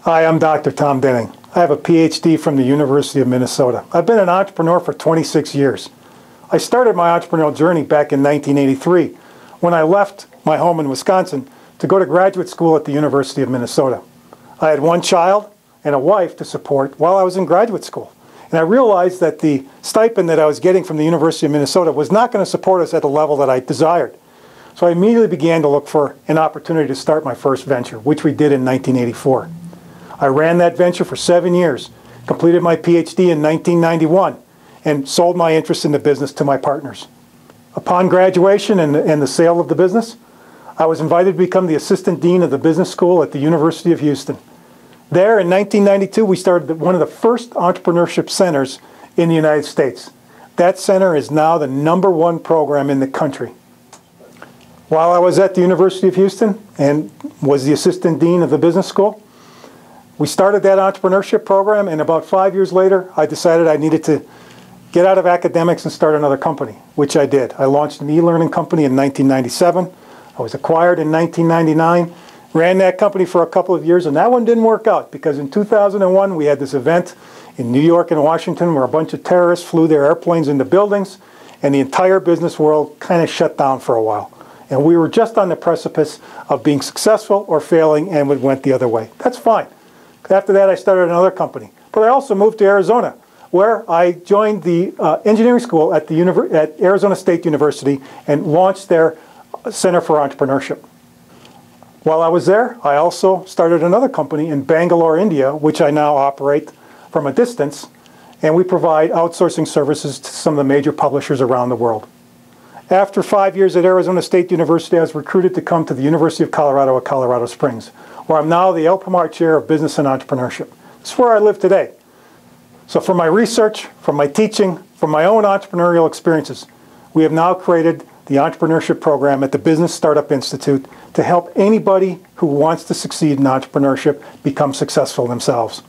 Hi, I'm Dr. Tom Duening. I have a PhD from the University of Minnesota. I've been an entrepreneur for 26 years. I started my entrepreneurial journey back in 1983 when I left my home in Wisconsin to go to graduate school at the University of Minnesota. I had one child and a wife to support while I was in graduate school. And I realized that the stipend that I was getting from the University of Minnesota was not going to support us at the level that I desired. So I immediately began to look for an opportunity to start my first venture, which we did in 1984. I ran that venture for 7 years, completed my PhD in 1991, and sold my interest in the business to my partners. Upon graduation and the sale of the business, I was invited to become the assistant dean of the business school at the University of Houston. There, in 1992, we started one of the first entrepreneurship centers in the United States. That center is now the #1 program in the country. While I was at the University of Houston and was the assistant dean of the business school, we started that entrepreneurship program, and about 5 years later, I decided I needed to get out of academics and start another company, which I did. I launched an e-learning company in 1997. I was acquired in 1999, ran that company for a couple of years, and that one didn't work out because in 2001, we had this event in New York and Washington where a bunch of terrorists flew their airplanes into buildings, and the entire business world kind of shut down for a while. And we were just on the precipice of being successful or failing, and it went the other way. That's fine. After that, I started another company. But I also moved to Arizona, where I joined the engineering school at Arizona State University and launched their Center for Entrepreneurship. While I was there, I also started another company in Bangalore, India, which I now operate from a distance, and we provide outsourcing services to some of the major publishers around the world. After 5 years at Arizona State University, I was recruited to come to the University of Colorado at Colorado Springs, where I'm now the El Pomar Chair of Business and Entrepreneurship. This is where I live today. So from my research, from my teaching, from my own entrepreneurial experiences, we have now created the entrepreneurship program at the Business Startup Institute to help anybody who wants to succeed in entrepreneurship become successful themselves.